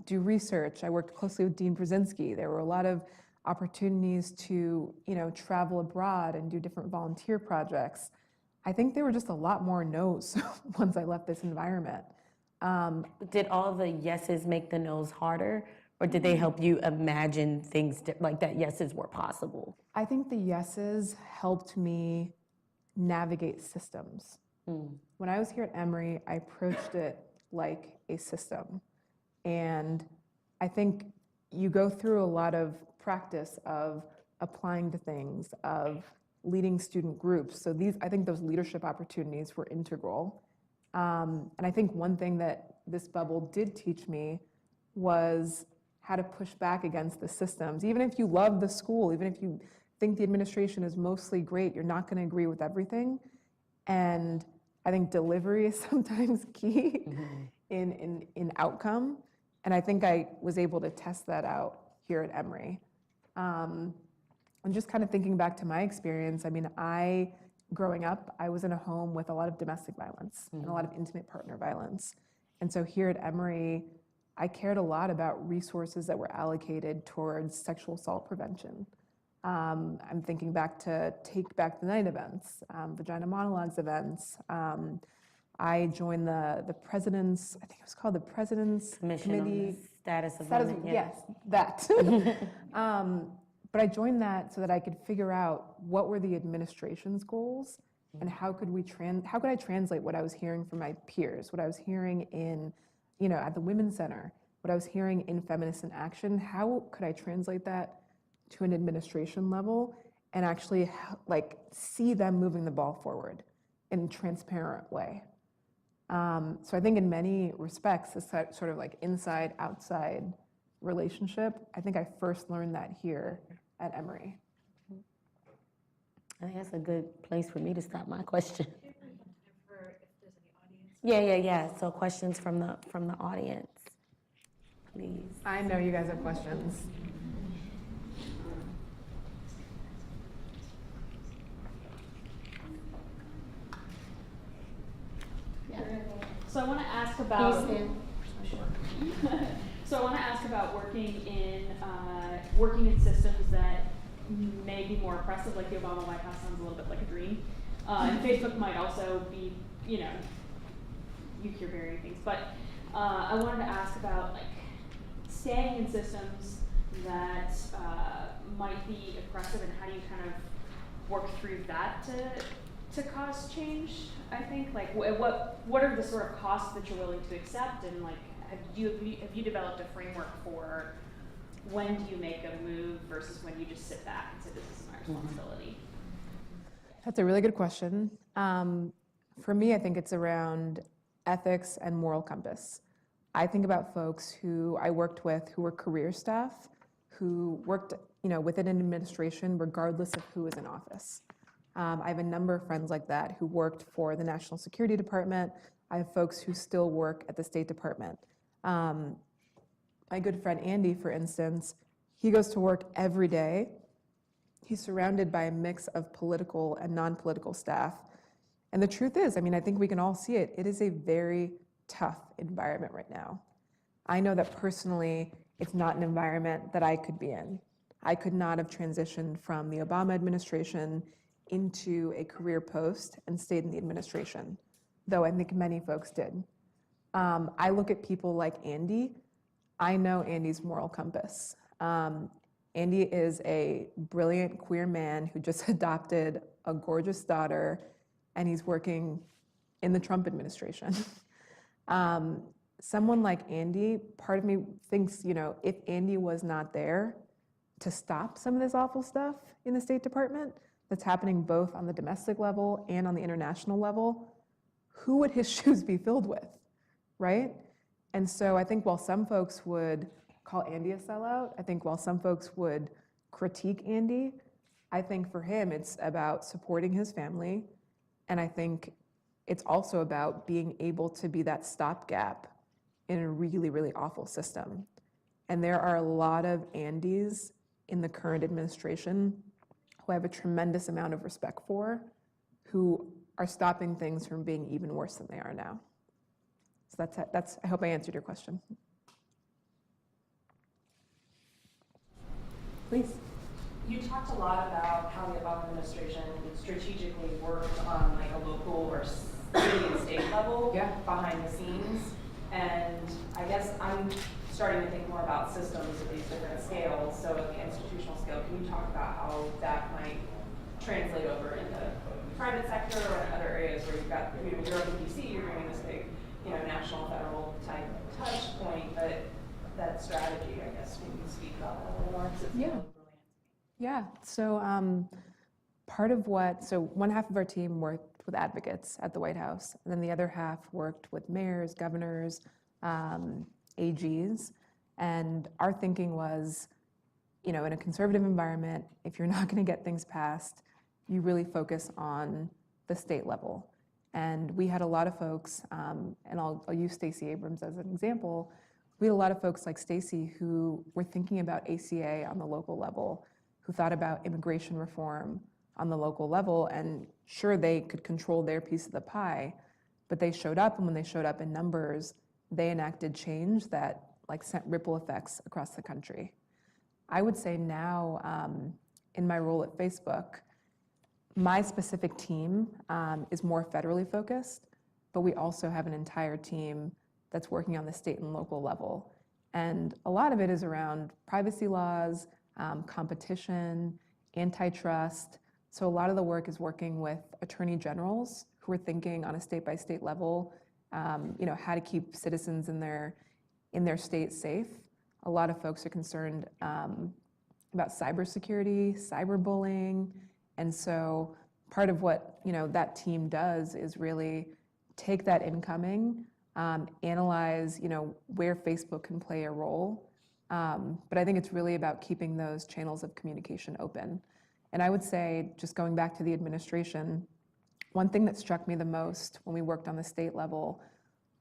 do research. I worked closely with Dean Brzezinski. There were a lot of opportunities to, travel abroad and do different volunteer projects. I think there were just a lot more no's once I left this environment. Did all the yeses make the no's harder, or did they help you imagine things like that yeses were possible? I think the yeses helped me navigate systems. When I was here at Emory, I approached it like a system. And I think you go through a lot of practice of applying to things, of leading student groups. So I think those leadership opportunities were integral. And I think one thing that this bubble did teach me was how to push back against the systems. Even if you love the school, even if you think the administration is mostly great, you're not going to agree with everything. And I think delivery is sometimes key in outcome. And I think I was able to test that out here at Emory. And just kind of thinking back to my experience, I mean, growing up, I was in a home with a lot of domestic violence and a lot of intimate partner violence. And so here at Emory, I cared a lot about resources that were allocated towards sexual assault prevention. I'm thinking back to Take Back the Night events, Vagina Monologues events. I joined the President's, I think it was called the President's Commission on Committee. the Status of Status Women. of- Yes, that. But I joined that so that I could figure out what were the administration's goals and how could I translate what I was hearing from my peers, what I was hearing in, at the Women's Center, what I was hearing in Feminists in Action. How could I translate that to an administration level and actually see them moving the ball forward in a transparent way? So I think in many respects, this sort of inside-outside relationship, I think I first learned that here at Emory. I think that's a good place for me to stop my question. Yeah. So questions from the audience, please. I know you guys have questions. So I want to ask about. So I want to ask about working in systems that may be more oppressive, like the Obama White House sounds a little bit like a dream, and Facebook might also be, you hear varying things. But I wanted to ask about staying in systems that might be oppressive, and how do you kind of work through that to cause change? I think what are the sort of costs that you're willing to accept, and have you developed a framework for when do you make a move versus when you just sit back and say this is my responsibility? That's a really good question. For me, I think it's around ethics and moral compass. I think about folks who I worked with who were career staff, who worked within an administration regardless of who was in office. I have a number of friends like that who worked for the National Security Department. I have folks who still work at the State Department. My good friend Andy, for instance, he goes to work every day. He's surrounded by a mix of political and non-political staff. And the truth is, I think we can all see it. It is a very tough environment right now. I know that personally, it's not an environment that I could be in. I could not have transitioned from the Obama administration into a career post and stayed in the administration, though I think many folks did. I look at people like Andy. I know Andy's moral compass. Andy is a brilliant queer man who just adopted a gorgeous daughter, and he's working in the Trump administration. Someone like Andy, part of me thinks, if Andy was not there to stop some of this awful stuff in the State Department that's happening both on the domestic level and on the international level, who would his shoes be filled with, right? And so I think while some folks would call Andy a sellout, I think while some folks would critique Andy, I think for him it's about supporting his family, and I think it's also about being able to be that stopgap in a really, really awful system. And there are a lot of Andys in the current administration who I have a tremendous amount of respect for, who are stopping things from being even worse than they are now. So that's I hope I answered your question. Please. You talked a lot about how the Obama administration strategically worked on a local or city and state level behind the scenes. And I guess I'm starting to think more about systems at these different scales. So at the institutional scale, can you talk about how that might translate over in the private sector or in other areas where you've got, you're up in DC, you're doing this big, national, federal type touch point, but that strategy, I guess, can you speak about that a little more? 'Cause it's Yeah, so part of what, so one half of our team worked with advocates at the White House, and then the other half worked with mayors, governors, AGs, and our thinking was, in a conservative environment, if you're not going to get things passed, you really focus on the state level. And we had a lot of folks, and I'll use Stacey Abrams as an example. We had a lot of folks like Stacey who were thinking about ACA on the local level, who thought about immigration reform on the local level, and sure, they could control their piece of the pie, but they showed up, and when they showed up in numbers, they enacted change that sent ripple effects across the country. I would say now, in my role at Facebook, my specific team is more federally focused, but we also have an entire team that's working on the state and local level. And a lot of it is around privacy laws, competition, antitrust. So a lot of the work is working with attorney generals who are thinking on a state-by-state level, how to keep citizens in their state safe. A lot of folks are concerned about cybersecurity, cyberbullying, and so part of what that team does is really take that incoming, analyze where Facebook can play a role, but I think it's really about keeping those channels of communication open. And I would say, just going back to the administration, one thing that struck me the most when we worked on the state level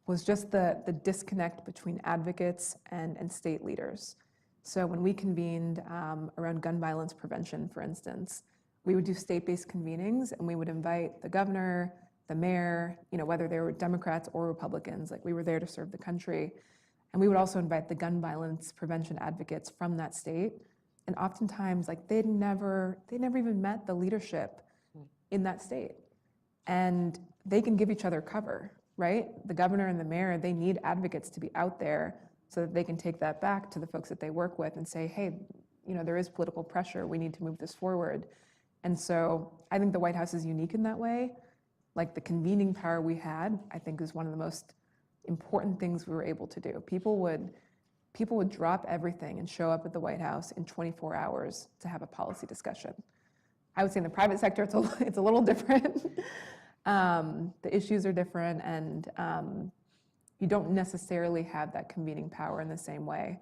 was just the disconnect between advocates and state leaders. So when we convened around gun violence prevention, for instance, we would do state-based convenings, and we would invite the governor, the mayor, whether they were Democrats or Republicans, we were there to serve the country. And we would also invite the gun violence prevention advocates from that state. And oftentimes, they'd never even met the leadership in that state. And they can give each other cover, right? The governor and the mayor, they need advocates to be out there so that they can take that back to the folks that they work with and say, hey, there is political pressure, we need to move this forward. And so I think the White House is unique in that way. The convening power we had, I think, is one of the most important things we were able to do. People would drop everything and show up at the White House in 24 hours to have a policy discussion. I would say in the private sector, it's a little different. The issues are different, and you don't necessarily have that convening power in the same way.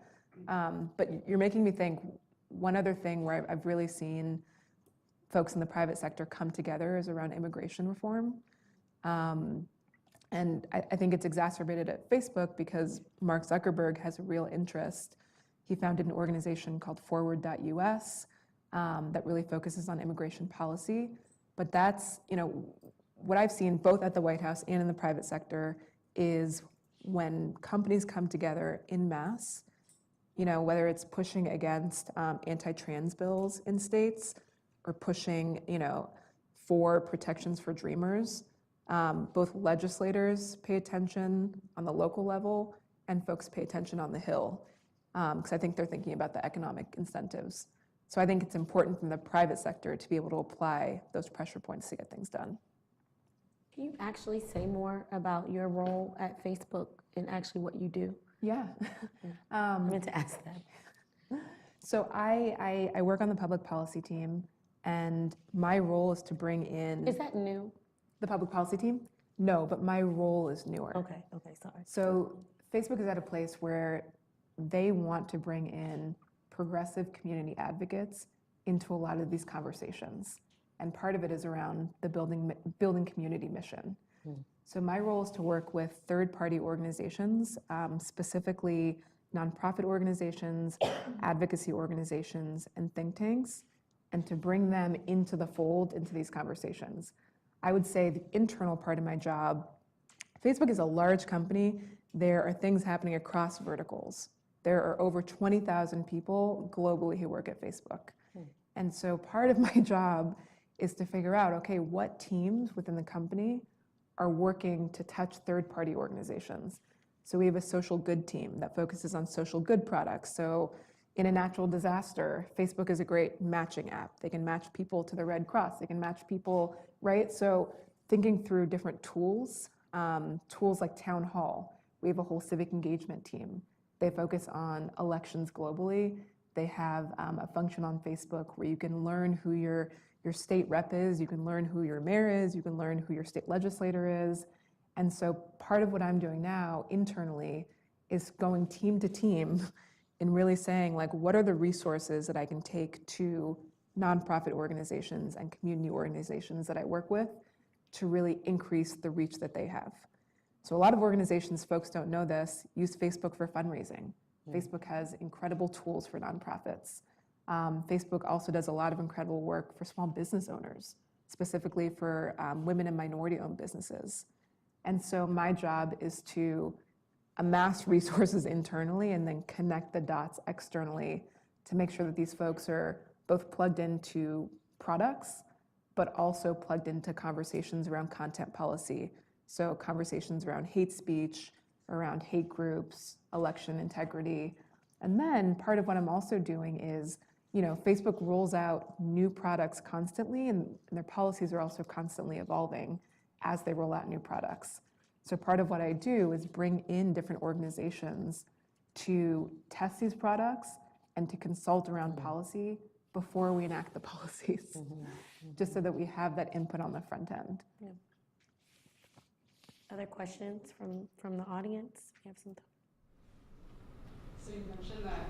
But you're making me think, one other thing where I've really seen folks in the private sector come together is around immigration reform. And I think it's exacerbated at Facebook because Mark Zuckerberg has a real interest. He founded an organization called Forward.us that really focuses on immigration policy. But that's, what I've seen both at the White House and in the private sector is when companies come together en masse, whether it's pushing against anti-trans bills in states or pushing, for protections for dreamers, both legislators pay attention on the local level and folks pay attention on the Hill, because I think they're thinking about the economic incentives. So I think it's important from the private sector to be able to apply those pressure points to get things done. Can you actually say more about your role at Facebook and actually what you do? Yeah. I meant to ask that. So I work on the public policy team, and my role is to bring in... Is that new? The public policy team? No, but my role is newer. Okay, sorry. So Facebook is at a place where they want to bring in progressive community advocates into a lot of these conversations. And part of it is around the building community mission. So my role is to work with third-party organizations, specifically nonprofit organizations, advocacy organizations, and think tanks, and to bring them into the fold, into these conversations. I would say the internal part of my job, Facebook is a large company. There are things happening across verticals. There are over 20,000 people globally who work at Facebook. And so part of my job is to figure out, okay, what teams within the company are working to touch third-party organizations. So we have a social good team that focuses on social good products. So in a natural disaster, Facebook is a great matching app. They can match people to the Red Cross. They can match people, right? So thinking through different tools, tools like Town Hall. We have a whole civic engagement team. They focus on elections globally. They have a function on Facebook where you can learn who your state rep is, you can learn who your mayor is, you can learn who your state legislator is. And so part of what I'm doing now internally is going team to team and really saying, like, what are the resources that I can take to nonprofit organizations and community organizations that I work with to really increase the reach that they have. So a lot of organizations, folks don't know this, use Facebook for fundraising. Facebook has incredible tools for nonprofits. Facebook also does a lot of incredible work for small business owners, specifically for women and minority-owned businesses. And so my job is to amass resources internally and then connect the dots externally to make sure that these folks are both plugged into products, but also plugged into conversations around content policy. So conversations around hate speech, around hate groups, election integrity. And then part of what I'm also doing is, Facebook rolls out new products constantly, and their policies are also constantly evolving as they roll out new products. So part of what I do is bring in different organizations to test these products and to consult around policy before we enact the policies, just so that we have that input on the front end. Yeah. Other questions from the audience? We have some. So you mentioned that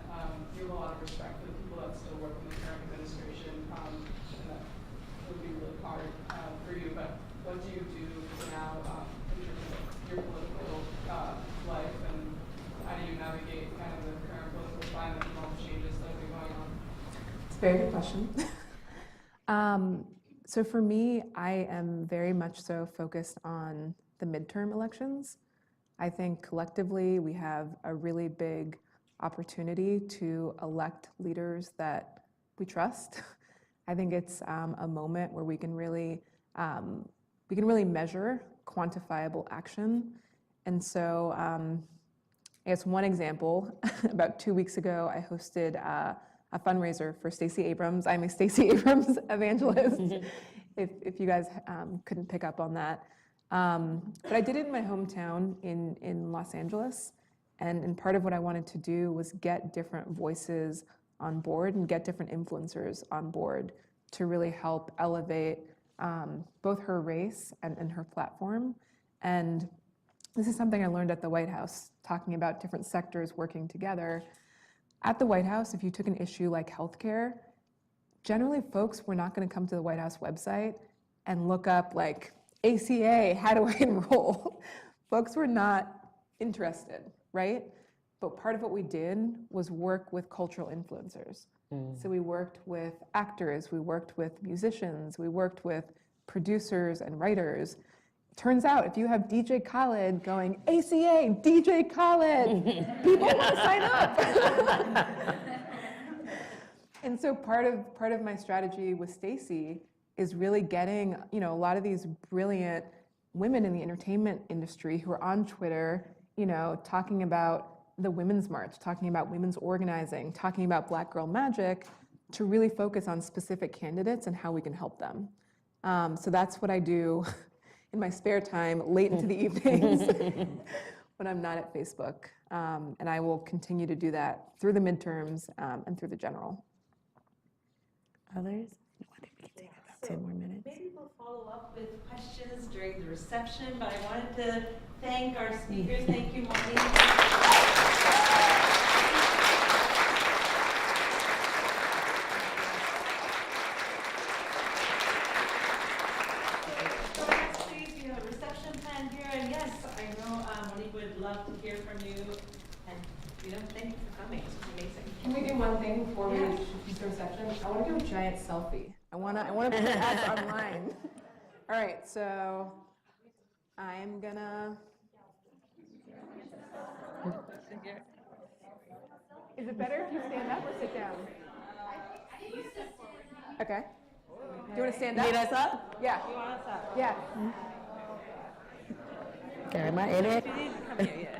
you have a lot of respect for the people that still work in the current administration, and that it would be really hard for you, but what do you do now in terms of your political life, and how do you navigate kind of the current political climate and all the changes that have been going on? It's a very good question. So for me, I am very much so focused on the midterm elections. I think collectively we have a really big opportunity to elect leaders that we trust. I think it's a moment where we can really measure quantifiable action. And so I guess one example, about 2 weeks ago, I hosted a fundraiser for Stacey Abrams. I'm a Stacey Abrams evangelist, if you guys couldn't pick up on that. But I did it in my hometown in Los Angeles. And part of what I wanted to do was get different voices on board and get different influencers on board to really help elevate both her race and her platform. And this is something I learned at the White House, talking about different sectors working together. At the White House, if you took an issue like healthcare, generally folks were not going to come to the White House website and look up like ACA, how do I enroll? Folks were not interested, right? But part of what we did was work with cultural influencers. So we worked with actors, we worked with musicians, we worked with producers and writers. Turns out if you have DJ Khaled going, ACA, DJ Khaled, people want to sign up. And so part of my strategy with Stacey is really getting, a lot of these brilliant women in the entertainment industry who are on Twitter, talking about the Women's March, talking about women's organizing, talking about Black Girl Magic, to really focus on specific candidates and how we can help them. So that's what I do in my spare time, late into the evenings, when I'm not at Facebook. And I will continue to do that through the midterms and through the general. Others? I think we can take about 10 more minutes. Maybe we'll follow up with questions during the reception, but I wanted to thank our speakers. Thank you, Monique. Love to hear from you, and thank you for coming. It's amazing. Can we do one thing before we do the reception? I want to do a giant selfie. I want to put that online. All right, so I'm gonna. Is it better if you stand up or sit down? Okay. Do you want to stand up? Need us up? Yeah. You want us up? Yeah. Okay, am I in it? You need to come here, yeah.